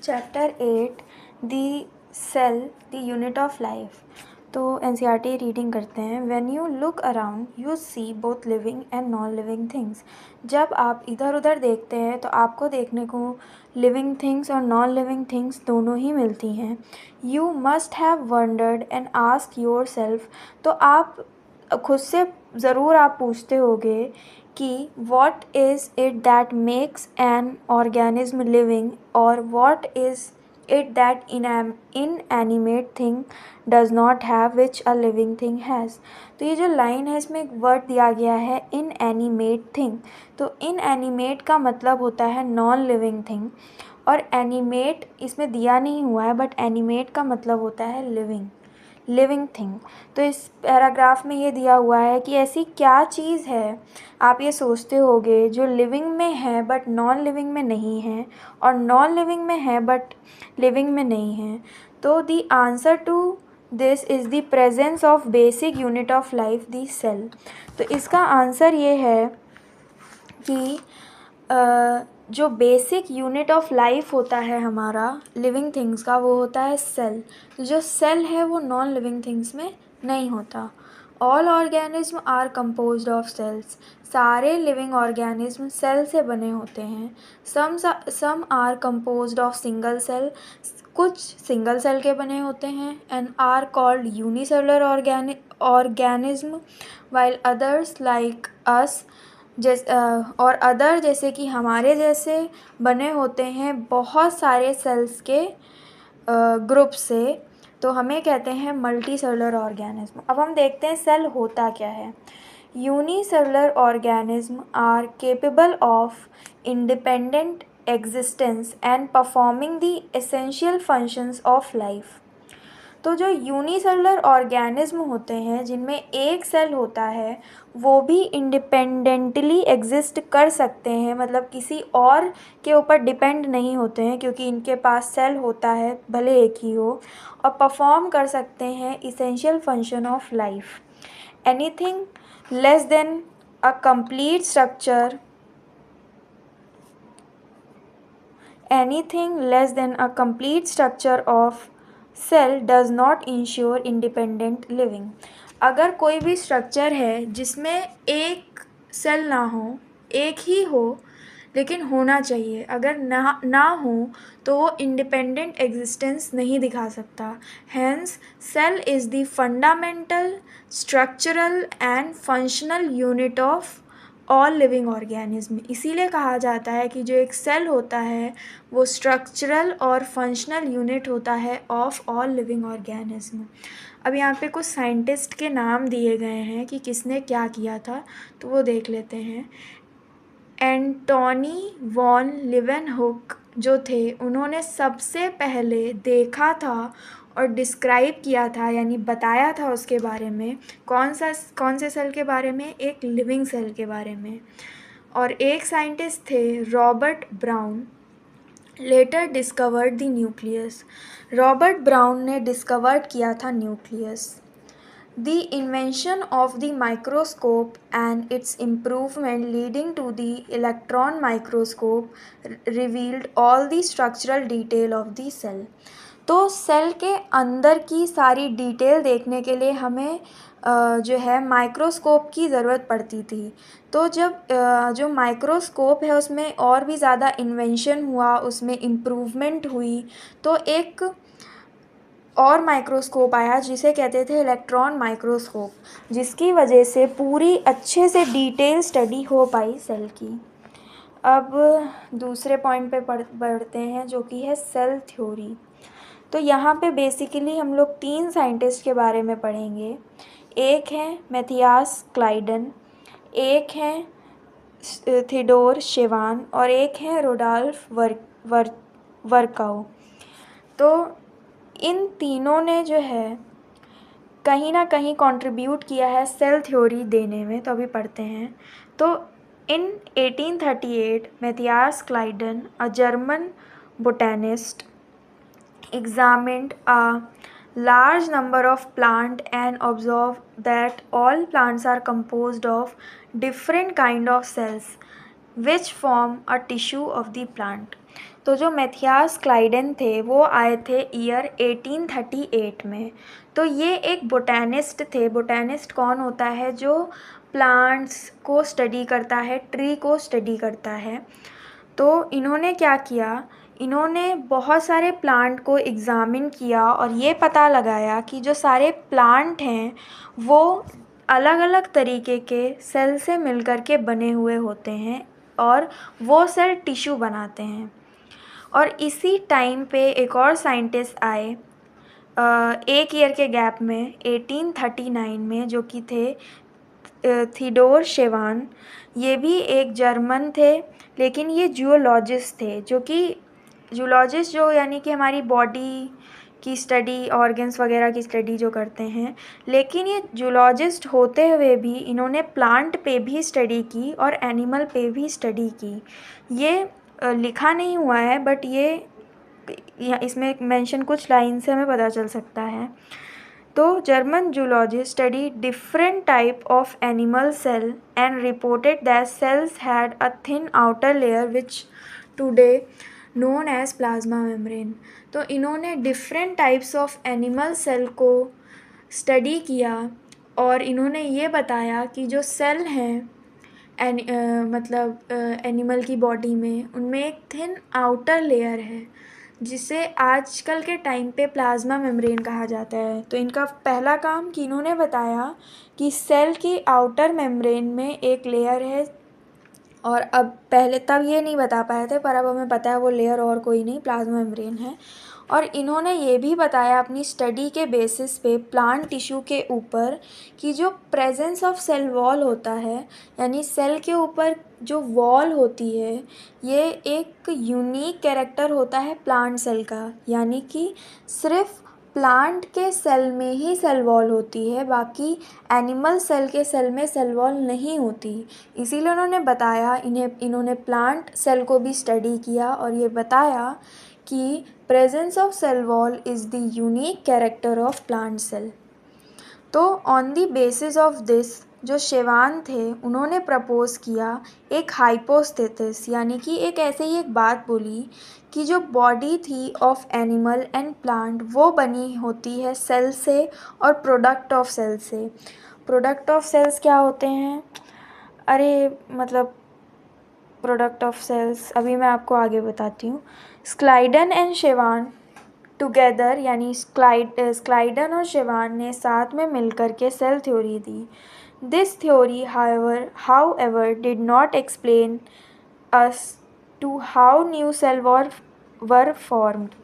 Chapter 8 the cell the unit of life. तो NCERT reading करते हैं। When you look around you see both living and non living things. जब आप इधर उधर देखते हैं तो आपको देखने को लिविंग थिंग्स और नॉन लिविंग थिंग्स दोनों ही मिलती हैं। You must have wondered and ask yourself. तो आप खुद से ज़रूर आप पूछते होगे कि what is it that makes an organism living, or what is it that inanimate thing does not have which a living thing has। तो ये जो लाइन है इसमें एक वर्ड दिया गया है inanimate thing। तो inanimate का मतलब होता है नॉन लिविंग थिंग, और एनिमेट इसमें दिया नहीं हुआ है, बट एनिमेट का मतलब होता है लिविंग थिंग। तो इस पैराग्राफ में ये दिया हुआ है कि ऐसी क्या चीज़ है, आप ये सोचते होगे, जो लिविंग में है बट नॉन लिविंग में नहीं है, और नॉन लिविंग में है बट लिविंग में नहीं है। तो the answer to this is the presence of basic unit of life the cell. तो इसका आंसर ये है कि जो बेसिक यूनिट ऑफ लाइफ होता है हमारा लिविंग थिंग्स का, वो होता है सेल। जो सेल है वो नॉन लिविंग थिंग्स में नहीं होता। All organism are composed of cells. सारे लिविंग ऑर्गेनिज्म सेल से बने होते हैं। Some are composed of single cell. कुछ सिंगल सेल के बने होते हैं and are called unicellular organism, while others like us और अदर जैसे कि हमारे जैसे बने होते हैं बहुत सारे सेल्स के ग्रुप से। तो हमें कहते हैं मल्टी सेलुलर ऑर्गेनिज्म। अब हम देखते हैं सेल होता क्या है। Unicellular organism are capable of independent existence and performing the essential functions of life. तो जो यूनिसेलुलर ऑर्गेनिज्म होते हैं जिनमें एक सेल होता है, वो भी इंडिपेंडेंटली एग्जिस्ट कर सकते हैं, मतलब किसी और के ऊपर डिपेंड नहीं होते हैं, क्योंकि इनके पास सेल होता है भले एक ही हो, और परफॉर्म कर सकते हैं essential function of life. Anything less than a complete structure of cell does not ensure independent living. अगर कोई भी स्ट्रक्चर है जिसमें एक सेल ना हो, एक ही हो लेकिन होना चाहिए, अगर ना हो तो वो इंडिपेंडेंट एग्जिस्टेंस नहीं दिखा सकता। Hence cell is the fundamental structural and functional unit of all living organism. इसीलिए कहा जाता है कि जो एक सेल होता है वो स्ट्रक्चरल और फंक्शनल यूनिट होता है ऑफ ऑल लिविंग ऑर्गेनिज्म। अब यहाँ पे कुछ साइंटिस्ट के नाम दिए गए हैं कि किसने क्या किया था, तो वो देख लेते हैं। एंटोनी वॉन लीवेनहुक जो थे, उन्होंने सबसे पहले देखा था और डिस्क्राइब किया था, यानी बताया था उसके बारे में। कौन से सेल के बारे में? एक लिविंग सेल के बारे में। और एक साइंटिस्ट थे Robert Brown, later discovered the nucleus. Robert Brown ने डिस्कवर्ड किया था nucleus. The invention of the microscope and its improvement leading to the electron microscope revealed all the structural detail of the cell। तो cell के अंदर की सारी detail देखने के लिए हमें जो है माइक्रोस्कोप की ज़रूरत पड़ती थी। तो जब जो माइक्रोस्कोप है उसमें और भी ज़्यादा इन्वेंशन हुआ, उसमें इम्प्रूवमेंट हुई, तो एक और माइक्रोस्कोप आया जिसे कहते थे इलेक्ट्रॉन माइक्रोस्कोप, जिसकी वजह से पूरी अच्छे से डिटेल स्टडी हो पाई सेल की। अब दूसरे पॉइंट पे बढ़ते हैं जो कि है सेल थ्योरी। तो यहाँ पे बेसिकली हम लोग 3 साइंटिस्ट के बारे में पढ़ेंगे। एक है मैथियास क्लाइडन, एक है थियोडोर शेवान, और एक है रुडोल्फ वर्काउ। तो इन तीनों ने जो है कहीं ना कहीं कंट्रीब्यूट किया है सेल थ्योरी देने में। तो अभी पढ़ते हैं। तो in 1838 Matthias Schleiden, a German botanist, examined a large number of plants and observed that all plants are composed of different kind of cells which form a tissue of the plant. तो जो Matthias क्लाइडेन थे वो आए थे year 1838 में। तो ये एक बोटैनिस्ट थे। बोटैनिस्ट कौन होता है? जो प्लांट्स को स्टडी करता है, ट्री को स्टडी करता है। तो इन्होंने क्या किया, इन्होंने बहुत सारे प्लांट को एग्ज़ामिन किया और ये पता लगाया कि जो सारे प्लांट हैं वो अलग अलग तरीके के सेल से मिलकर के बने हुए होते हैं और वो सेल टिश्यू बनाते हैं। और इसी टाइम पे एक और साइंटिस्ट आए एक ईयर के गैप में 1839 में, जो कि थे थियोडोर शेवान। ये भी एक जर्मन थे, लेकिन ये जूलॉजिस्ट थे, जो कि जूलॉजिस्ट जो यानी कि हमारी बॉडी की स्टडी, ऑर्गन्स वगैरह की स्टडी जो करते हैं। लेकिन ये जूलॉजिस्ट होते हुए भी इन्होंने प्लांट पे भी स्टडी की और एनिमल पे भी स्टडी की। ये लिखा नहीं हुआ है, बट ये इसमें मेंशन कुछ लाइन से हमें पता चल सकता है। तो German zoologist study different type of animal cell and reported that cells had a thin outer layer which today known as plasma membrane. तो इन्होंने different types of animal cell को स्टडी किया और इन्होंने ये बताया कि जो सेल हैं मतलब एनिमल की बॉडी में, उनमें एक थिन आउटर लेयर है जिसे आजकल के टाइम पे प्लाज्मा मेम्ब्रेन कहा जाता है। तो इनका पहला काम कि इन्होंने बताया कि सेल की आउटर मेम्ब्रेन में एक लेयर है, और अब पहले तब ये नहीं बता पाए थे, पर अब हमें पता है वो लेयर और कोई नहीं, प्लाज्मा मेम्ब्रेन है। और इन्होंने ये भी बताया अपनी स्टडी के बेसिस पे प्लांट टिश्यू के ऊपर कि जो प्रेजेंस ऑफ सेल वॉल होता है, यानी सेल के ऊपर जो वॉल होती है, ये एक यूनिक कैरेक्टर होता है प्लांट सेल का। यानी कि सिर्फ प्लांट के सेल में ही सेल वॉल होती है, बाकी एनिमल सेल के सेल में सेल वॉल नहीं होती। इसीलिए उन्होंने बताया, इन्होंने प्लांट सेल को भी स्टडी किया और ये बताया कि presence of cell wall is the unique character of plant cell. तो on the basis of this जो शेवान थे उन्होंने प्रपोज़ किया एक हाइपोस्थेसिस, यानी कि एक ऐसे ही एक बात बोली कि जो बॉडी थी ऑफ एनिमल एंड प्लांट वो बनी होती है सेल से और प्रोडक्ट ऑफ सेल से। प्रोडक्ट ऑफ सेल्स क्या होते हैं? अरे मतलब प्रोडक्ट ऑफ सेल्स अभी मैं आपको आगे बताती हूँ। स्क्लाइडन एंड शेवान टुगेदर, यानी स्क्लाइडन और शेवान ने साथ में मिलकर के सेल थ्योरी दी। This theory however did not explain us to how new cell were formed।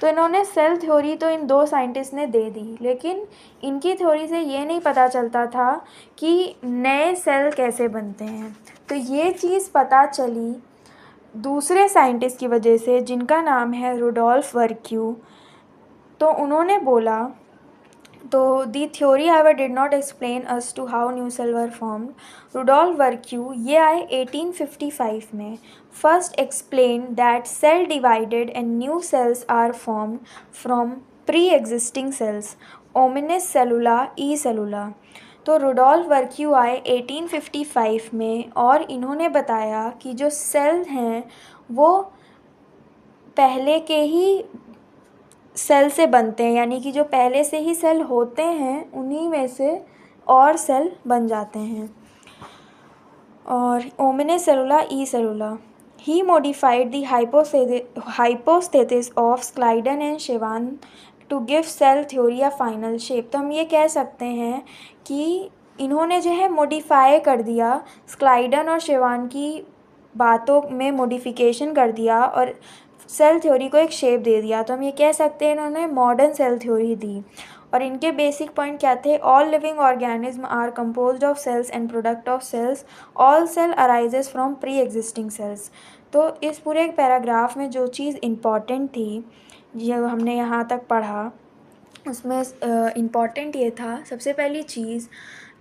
तो इन्होंने सेल थ्योरी तो इन दो साइंटिस्ट ने दे दी, लेकिन इनकी थ्योरी से ये नहीं पता चलता था कि नए सेल कैसे बनते हैं। तो ये चीज़ पता चली दूसरे साइंटिस्ट की वजह से, जिनका नाम है रुडोल्फ वर्क्यू। तो उन्होंने बोला, तो दी theory however did not explain us to how new cell were formed। Rudolf Virchow ये आए 1855 में। First explain that cell divided and new cells are form from pre existing cells omnis cellula e cellula. तो Rudolf वर्क्यू आए 1855 में और इन्होंने बताया कि जो सेल हैं वो पहले के ही सेल से बनते हैं, यानी कि जो पहले से ही सेल होते हैं उन्हीं में से और सेल बन जाते हैं। और ओमिने सेलुला ई सेलुला ही modified the hypothesis of Schleiden and Schwann to give cell theory a final shape. तो हम ये कह सकते हैं कि इन्होंने जो है मॉडिफाई कर दिया, स्क्लाइडन और शेवान की बातों में मॉडिफिकेशन कर दिया और सेल थ्योरी को एक शेप दे दिया। तो हम ये कह सकते हैं इन्होंने मॉडर्न सेल थ्योरी दी। और इनके बेसिक पॉइंट क्या थे? All living organism are composed of cells and product of cells, all cell arises from pre existing cells. तो इस पूरे पैराग्राफ में जो चीज़ इम्पॉर्टेंट थी, जो हमने यहाँ तक पढ़ा, उसमें इम्पॉर्टेंट ये था सबसे पहली चीज़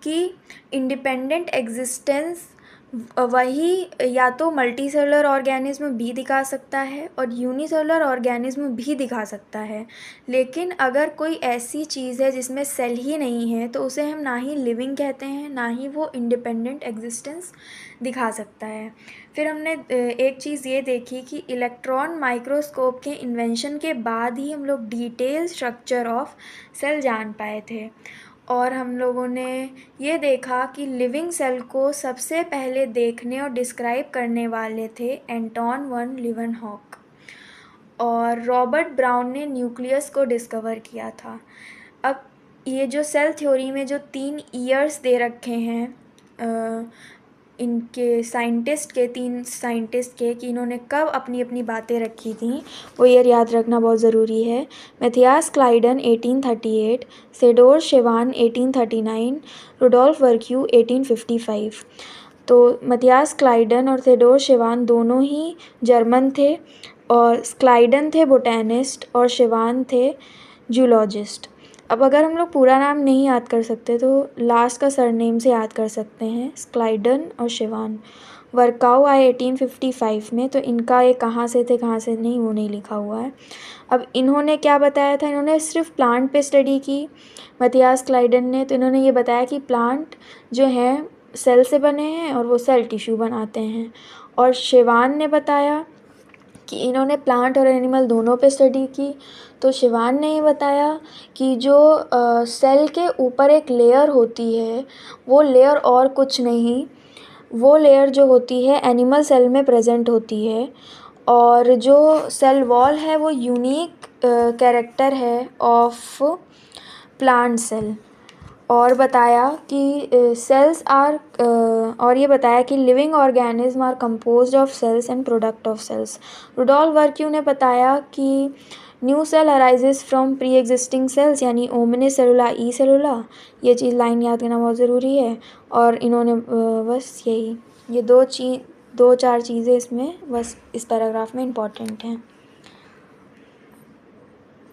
कि इंडिपेंडेंट एग्जिस्टेंस वही या तो मल्टी सेलुलर ऑर्गेनिज्म भी दिखा सकता है और यूनिसेलुलर ऑर्गेनिज्म भी दिखा सकता है। लेकिन अगर कोई ऐसी चीज़ है जिसमें सेल ही नहीं है तो उसे हम ना ही लिविंग कहते हैं, ना ही वो इंडिपेंडेंट एग्जिस्टेंस दिखा सकता है। फिर हमने एक चीज़ ये देखी कि इलेक्ट्रॉन माइक्रोस्कोप के इन्वेंशन के बाद ही हम लोग डिटेल स्ट्रक्चर ऑफ सेल जान पाए थे। और हम लोगों ने ये देखा कि लिविंग सेल को सबसे पहले देखने और डिस्क्राइब करने वाले थे एंटोन वन लीeuwenhoek, और रॉबर्ट ब्राउन ने न्यूक्लियस को डिस्कवर किया था। अब ये जो सेल थ्योरी में जो 3 ईयर्स दे रखे हैं इनके साइंटिस्ट के, 3 साइंटिस्ट के, कि इन्होंने कब अपनी अपनी बातें रखी थी, वो ईयर याद रखना बहुत ज़रूरी है। Matthias Schleiden 1838, Theodor Schwann 1839, Rudolf Virchow 1855। तो मैथियास क्लाइडन और थेडोर शेवान दोनों ही जर्मन थे, और क्लाइडन थे बोटेनिस्ट और शेवान थे जूलॉजिस्ट। अब अगर हम लोग पूरा नाम नहीं याद कर सकते तो लास्ट का सरनेम से याद कर सकते हैं, क्लाइडन और शेवान। वर्काउ आए 1855 में, तो इनका ये कहाँ से थे कहाँ से नहीं वो नहीं लिखा हुआ है। अब इन्होंने क्या बताया था, इन्होंने सिर्फ प्लांट पे स्टडी की मैथियास क्लाइडन ने। तो इन्होंने ये बताया कि प्लांट जो हैं सेल से बने हैं और वो सेल टिश्यू बनाते हैं। और शेवान ने बताया कि इन्होंने प्लांट और एनिमल दोनों पे स्टडी की। तो शिवान ने ये बताया कि जो सेल के ऊपर एक लेयर होती है, वो लेयर और कुछ नहीं, वो लेयर जो होती है एनिमल सेल में प्रेजेंट होती है। और जो सेल वॉल है वो यूनिक कैरेक्टर है ऑफ प्लांट सेल। और बताया कि सेल्स आर और ये बताया कि living organism are composed of cells and product of cells. Rudolf Virchow ने बताया कि new cell arises from pre existing cells, यानी ओमने सेलुला ई सेलुला। ये चीज़ लाइन याद करना बहुत ज़रूरी है। और इन्होंने बस यही ये 2-4 चीज़ें इसमें बस इस पैराग्राफ में इम्पॉर्टेंट हैं।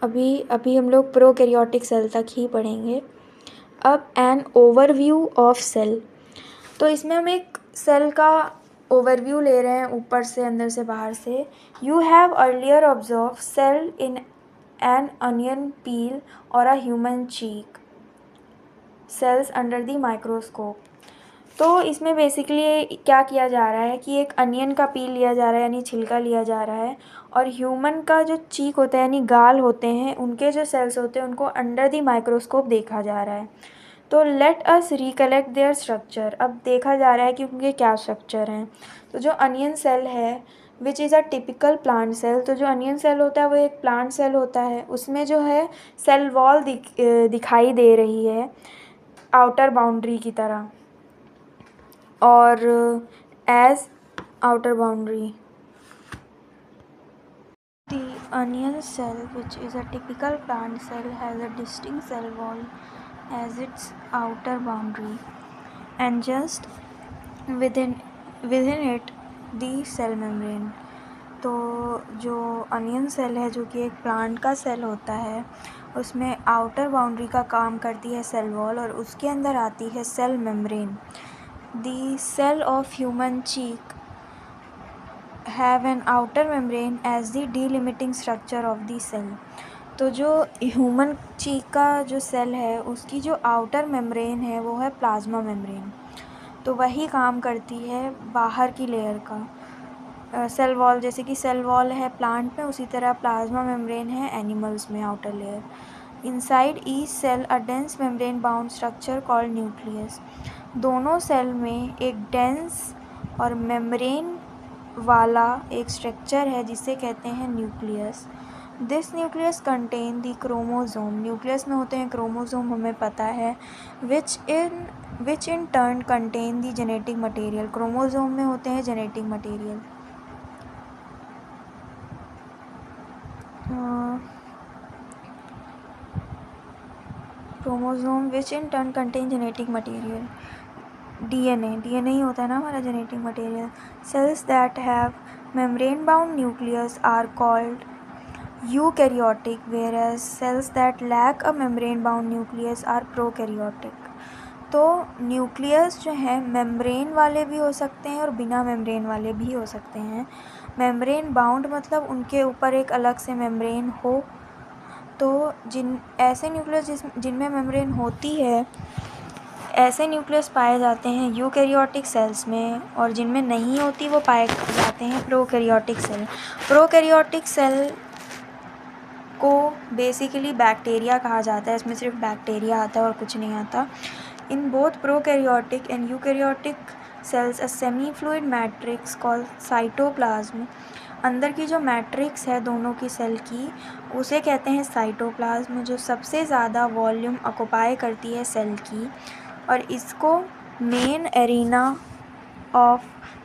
अभी हम लोग प्रोकैरियोटिक सेल तक ही पढ़ेंगे। अब एन ओवरव्यू ऑफ सेल, तो इसमें हम एक सेल का ओवरव्यू ले रहे हैं, ऊपर से, अंदर से, बाहर से। You have earlier observe cell in an onion peel और a human cheek cells under the microscope. तो इसमें बेसिकली क्या किया जा रहा है कि एक अनियन का पील लिया जा रहा है, यानी छिलका लिया जा रहा है, और ह्यूमन का जो चीक होता है यानी गाल होते हैं, उनके जो सेल्स होते हैं उनको अंडर द माइक्रोस्कोप देखा जा रहा है। तो let us recollect there structure. अब देखा जा रहा है कि उनके क्या स्ट्रक्चर हैं। तो जो अनियन सेल है which is a typical plant cell, तो जो अनियन सेल होता है वो एक प्लांट सेल होता है। उसमें जो है सेल वॉल दिखाई दे रही है आउटर बाउंड्री की तरह, और as outer boundary the onion cell, which is a typical plant cell, has a distinct cell wall as its outer boundary, and just within it the cell membrane। तो जो onion cell है, जो कि एक plant का cell होता है, उसमें आउटर बाउंड्री का काम करती है सेल वॉल, और उसके अंदर आती है cell membrane. The cell of human cheek have an outer membrane as the delimiting structure of the cell। तो जो ह्यूमन चीक का जो सेल है उसकी जो आउटर मेम्ब्रेन है वो है प्लाज्मा मेम्ब्रेन। तो वही काम करती है बाहर की लेयर का। सेल वॉल, जैसे कि सेल वॉल है प्लांट में, उसी तरह प्लाज्मा मेम्ब्रेन है एनिमल्स में, outer layer. Inside each cell a dense membrane bound structure called nucleus. दोनों सेल में एक डेंस और मेम्ब्रेन वाला एक स्ट्रक्चर है जिसे कहते हैं nucleus. This nucleus contain the chromosome. Nucleus में होते हैं क्रोमोसोम, हमें पता है। Which in turn contain the genetic material. Chromosome में होते हैं genetic material. Chromosome which in turn contain genetic material. DNA ही होता है ना हमारा genetic material. Cells that have membrane bound nucleus are called eukaryotic, whereas cells that lack a membrane bound nucleus are prokaryotic। तो nucleus जो है membrane वाले भी हो सकते हैं और बिना मेम्ब्रेन वाले भी हो सकते हैं। मेम्ब्रेन बाउंड मतलब उनके ऊपर एक अलग से मेम्ब्रेन हो। तो ऐसे न्यूक्लियस जिनमें मेम्ब्रेन होती है, ऐसे न्यूक्लियस पाए जाते हैं यूकैरियोटिक सेल्स में, और जिनमें नहीं होती वो पाए जाते हैं प्रोकैरियोटिक सेल। प्रोकैरियोटिक सेल को बेसिकली बैक्टीरिया कहा जाता है। इसमें सिर्फ बैक्टीरिया आता है और कुछ नहीं आता। In both prokaryotic and eukaryotic cells a semi fluid matrix called cytoplasm. अंदर की जो मैट्रिक्स है दोनों की सेल की, उसे कहते हैं साइटोप्लाज्म, जो सबसे ज़्यादा वॉल्यूम ऑक्युपाई करती है सेल की, और इसको main arena of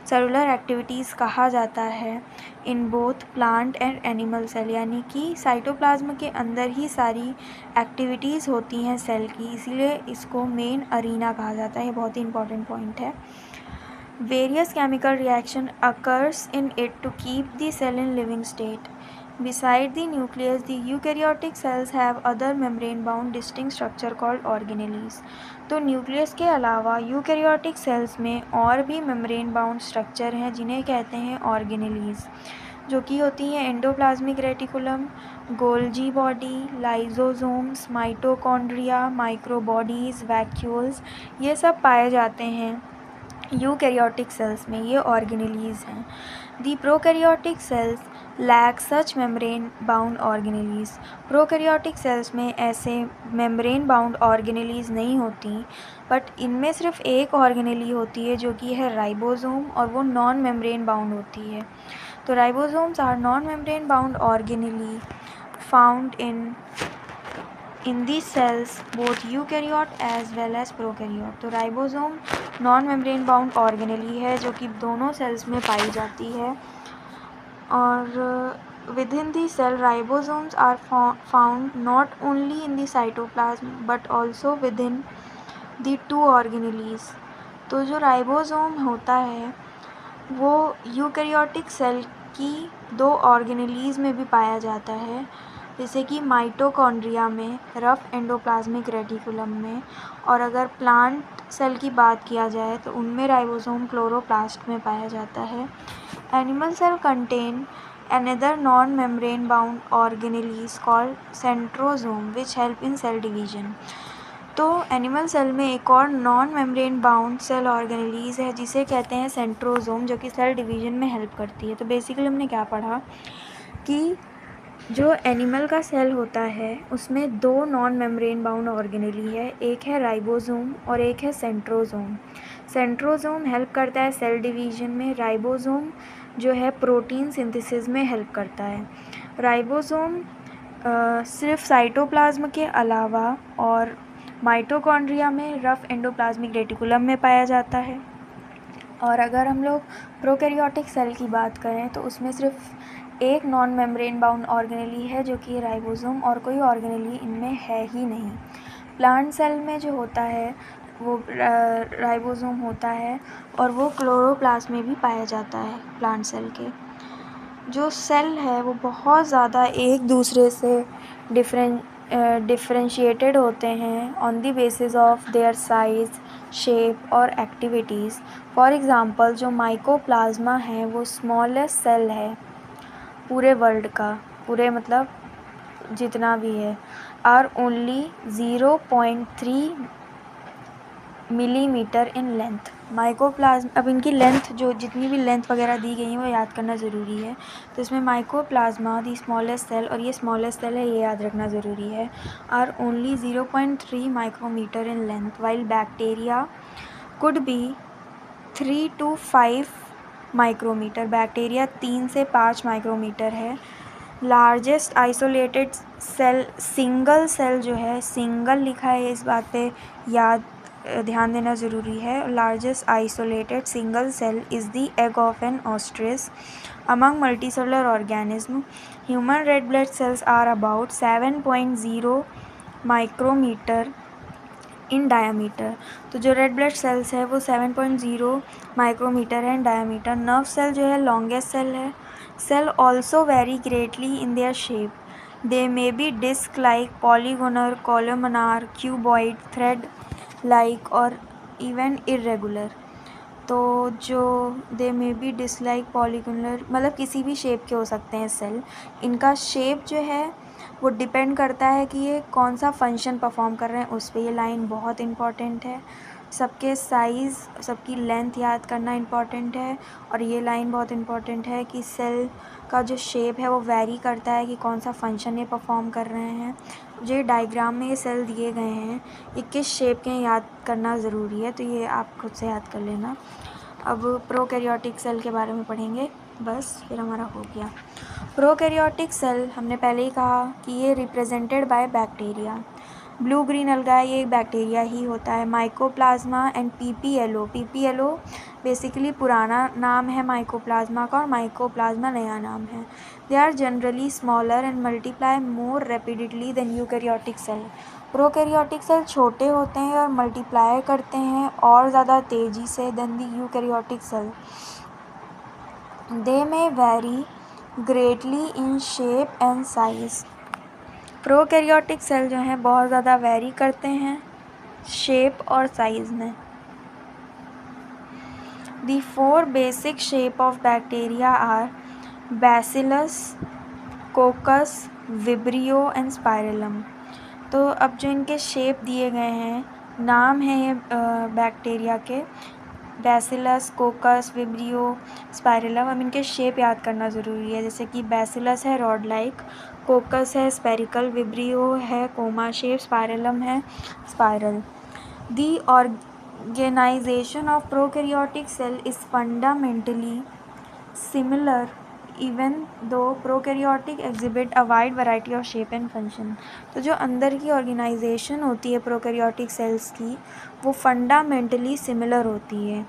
cellular activities कहा जाता है in both plant and animal cell. यानी कि साइटोप्लाज्म के अंदर ही सारी एक्टिविटीज़ होती हैं सेल की, इसीलिए इसको मेन अरीना कहा जाता है। ये बहुत ही इंपॉर्टेंट पॉइंट है। Various chemical reaction occurs in it to keep the cell in living state. Beside the nucleus, the eukaryotic cells have other membrane-bound distinct structure called organelles. तो न्यूक्लियस के अलावा eukaryotic cells में और भी membrane bound structure हैं जिन्हें कहते हैं ऑर्गेनेलीज, जो कि होती हैं endoplasmic reticulum, Golgi body, lysosomes, mitochondria, microbodies, vacuoles, ये सब पाए जाते हैं यूकैरियोटिक सेल्स में। ये ऑर्गेनेलीज हैं। The prokaryotic cells lack such membrane bound organelles. Prokaryotic cells में ऐसे मेम्ब्रेन बाउंड ऑर्गेनेलीज नहीं होती, बट इनमें सिर्फ एक ऑर्गेनेली होती है जो कि है राइबोसोम, और वो नॉन मेम्ब्रेन बाउंड होती है। तो ribosomes are non membrane bound organelle found in these cells both eukaryote as well as prokaryote। तो ribosome non membrane bound organelle है जो कि दोनों सेल्स में पाई जाती है। और within the cell ribosomes are found not only in the cytoplasm but also within the two organelles। तो जो राइबोसोम होता है वो यूकैरियोटिक सेल की दो ऑर्गेनेलीज में भी पाया जाता है, जैसे कि माइटोकॉन्ड्रिया में, रफ एंडोप्लाज्मिक रेटिकुलम में, और अगर प्लांट सेल की बात किया जाए तो उनमें राइबोसोम क्लोरोप्लास्ट में पाया जाता है। Animal cell contain another non-membrane bound organelles called centrosome which help in cell division। तो एनिमल सेल में एक और non membrane bound cell organelles है जिसे कहते हैं सेंट्रोजोम, जो कि सेल डिवीजन में हेल्प करती है। तो बेसिकली हमने क्या पढ़ा कि जो एनिमल का सेल होता है उसमें दो नॉन मेम्ब्रेन बाउंड ऑर्गेनेली है, एक है राइबोसोम और एक है सेंट्रोजोम। सेंट्रोजोम हेल्प करता है सेल डिवीजन में, राइबोसोम जो है प्रोटीन सिंथेसिस में हेल्प करता है। राइबोसोम सिर्फ साइटोप्लाज्म के अलावा और माइटोकॉन्ड्रिया में, रफ एंडोप्लाज्मिक रेटिकुलम में पाया जाता है। और अगर हम लोग प्रोकैरियोटिक सेल की बात करें तो उसमें सिर्फ एक नॉन मेम्ब्रेन बाउंड ऑर्गेनेली है जो कि राइबोसोम, और कोई ऑर्गेनेली इनमें है ही नहीं। प्लांट सेल में जो होता है वो राइबोसोम होता है और वो क्लोरोप्लास्ट में भी पाया जाता है। प्लांट सेल के जो सेल है वो बहुत ज़्यादा एक दूसरे से डिफरेंशिएटेड होते हैं on the basis of their size, shape और एक्टिविटीज़। फॉर एग्ज़ाम्पल जो माइकोप्लाज्मा है वो स्मॉलेस्ट सेल है पूरे वर्ल्ड का, पूरे मतलब जितना भी है, are only 0.3 millimetre in length. Mycoplasm, अब इनकी लेंथ जो जितनी भी लेंथ वगैरह दी गई है वो याद करना ज़रूरी है। तो इसमें माइकोप्लाज्मा दी स्मॉलेस्ट सेल, और ये स्मॉलेस्ट सेल है ये याद रखना ज़रूरी है, are only 0.3 micrometre in length, while bacteria could be 3 to 5 micrometre. Bacteria 3 से 5 माइक्रोमीटर है। Largest isolated cell, single cell जो है, सिंगल लिखा है, इस बात पे ध्यान देना ज़रूरी है। Largest isolated single cell is the egg of an ostrich. Among multicellular organism human red blood cells are about 7.0 micrometre in diameter. तो जो रेड ब्लड सेल्स है वो 7.0 माइक्रोमीटर है इन डायामीटर। नर्व सेल जो है लॉन्गेस्ट सेल है। Cell also vary greatly in their shape, they may be disc like, polygonal, columnar, cuboid, thread like और even irregular. तो जो they may be disc like polygonal, मतलब किसी भी शेप के हो सकते हैं सेल। इनका शेप जो है वो डिपेंड करता है कि ये कौन सा फंक्शन परफॉर्म कर रहे हैं उस पर। ये लाइन बहुत इम्पॉर्टेंट है। सबके साइज़, सबकी लेंथ याद करना इम्पॉर्टेंट है। और ये लाइन बहुत इम्पॉर्टेंट है कि सेल का जो शेप है वो वैरी करता है कि कौन सा फंक्शन ये परफॉर्म कर रहे हैं। जो डायग्राम में ये सेल दिए गए हैं ये किस शेप के याद करना ज़रूरी है, तो ये आप खुद से याद कर लेना। अब प्रोकैरियोटिक सेल के बारे में पढ़ेंगे, बस फिर हमारा हो गया। प्रोकैरियोटिक सेल हमने पहले ही कहा कि ये represented by bacteria. Blue green अलगा ये बैक्टीरिया ही होता है। Mycoplasma and PPLO. PPLO basically पुराना नाम है माइकोप्लाज्मा का और माइकोप्लाज्मा नया नाम है। They are generally smaller and multiply more rapidly than eukaryotic cell. Prokaryotic cell छोटे होते हैं और मल्टीप्लाई करते हैं और ज़्यादा तेज़ी से than the eukaryotic cell. They may vary greatly in shape and size. Prokaryotic cell जो हैं बहुत ज़्यादा वेरी करते हैं शेप और साइज़ में। The 4 basic shape of bacteria are bacillus, coccus, vibrio and spirillum. तो अब जो इनके शेप दिए गए हैं, नाम है ये बैक्टीरिया के, बैसिलस, कोकस, विब्रियो, स्पाइरलम। अब इनके शेप याद करना ज़रूरी है, जैसे कि बैसिलस है रॉड लाइक, कोकस है स्पेरिकल, विब्रियो है कोमा शेप, स्पाइरलम है spiral. The organisation of prokaryotic cell is fundamentally similar even though prokaryotic exhibit a wide variety of shape and function. तो जो अंदर की ऑर्गेनाइजेशन होती है प्रोकैरियोटिक सेल्स की वो फंडामेंटली सिमिलर होती है,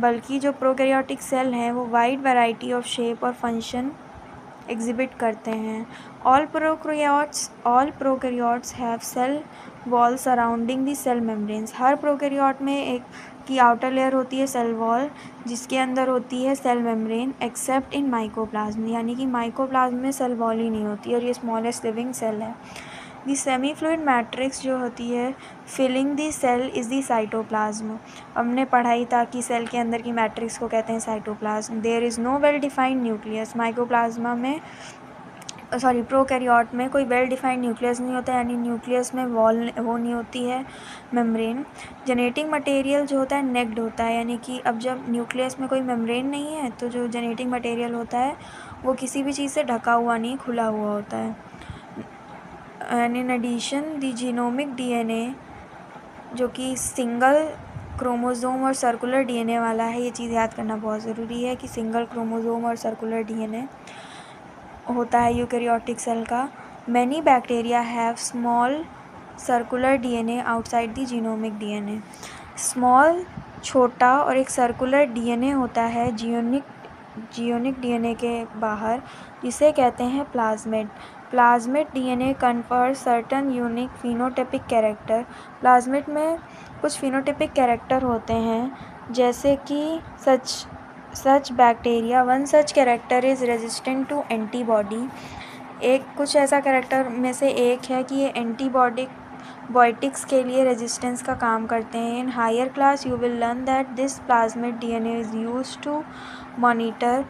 बल्कि जो प्रोकैरियोटिक सेल हैं वो वाइड वैरायटी ऑफ शेप और फंक्शन एग्जिबिट करते हैं। All prokaryotes have cell wall surrounding the cell membranes. हर प्रोकैरियोट में एक की आउटर लेयर होती है सेल वॉल, जिसके अंदर होती है cell membrane, except in mycoplasma, यानी कि माइकोप्लाज्म में सेल वॉल ही नहीं होती और ये स्मॉलेस्ट लिविंग सेल है। दी सेमी फ्लूइड मैट्रिक्स जो होती है filling the cell is the cytoplasm. हमने पढ़ाई था कि सेल के अंदर की मैट्रिक्स को कहते हैं cytoplasm. There is no well defined nucleus. Mycoplasma में प्रोकैरियोट में कोई वेल डिफाइंड न्यूक्लियस नहीं होता, यानी न्यूक्लियस में वॉल वो नहीं होती है मेम्ब्रेन। जेनेटिक मटेरियल जो होता है नेक्ड होता है, यानी कि अब जब न्यूक्लियस में कोई मेम्ब्रेन नहीं है तो जो जेनेटिक मटेरियल होता है वो किसी भी चीज़ से ढका हुआ नहीं, खुला हुआ होता है। And in addition the genomic DNA जो कि सिंगल क्रोमोसोम और सर्कुलर डीएनए वाला है, ये चीज़ याद करना बहुत ज़रूरी है कि सिंगल क्रोमोसोम और सर्कुलर डीएनए होता है यूकैरियोटिक सेल का। Many bacteria have small circular DNA outside the genomic DNA. Small छोटा और एक सर्कुलर डीएनए होता है जियोनिक डीएनए के बाहर, जिसे कहते हैं plasmid. Plasmid DNA confer certain unique phenotypic character. Plasmid में कुछ फिनोटाइपिक कैरेक्टर होते हैं, जैसे कि such bacteria one such character is resistant to antibody. एक कुछ ऐसा कैरेक्टर में से एक है कि ये एंटीबॉटिक्स के लिए रेजिस्टेंस का काम करते हैं। In higher class you will learn that this plasmid DNA is used to monitor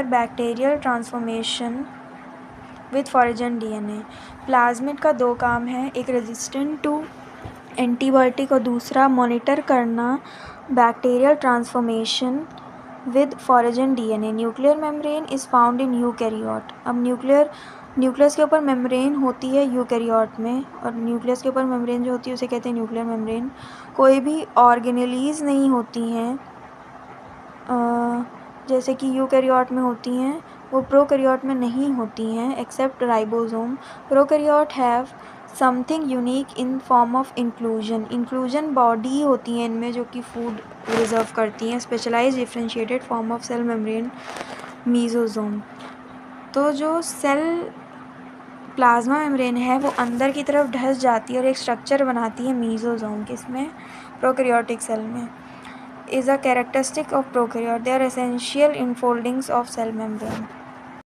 bacterial transformation with foreign DNA. Plasmid का दो काम है, एक रेजिस्टेंट टू एंटीबायोटिक और दूसरा मॉनिटर करना bacterial transformation with foreign DNA. Nuclear membrane is found in eukaryote. अब nucleus के ऊपर मेम्ब्रेन होती है यूकैरियोट में, और न्यूक्लियस के ऊपर मेम्ब्रेन जो होती है उसे कहते हैं न्यूक्लियर मेम्ब्रेन। कोई भी ऑर्गेनेलीज नहीं होती हैं जैसे कि यूकैरियोट में होती हैं, वो प्रोकैरियोट में नहीं होती हैं except ribosome. Prokaryote have something unique in form of inclusion body होती हैं इनमें जो कि फूड रिजर्व करती हैं। Specialise differentiated form of cell membrane mesosome. तो जो सेल प्लाज्मा मेम्ब्रेन है वो अंदर की तरफ ढस जाती है और एक स्ट्रक्चर बनाती है मीजोसोम, किसमें, प्रोकैरियोटिक सेल में। is a characteristic of prokaryote. They are essential enfoldings of cell membrane.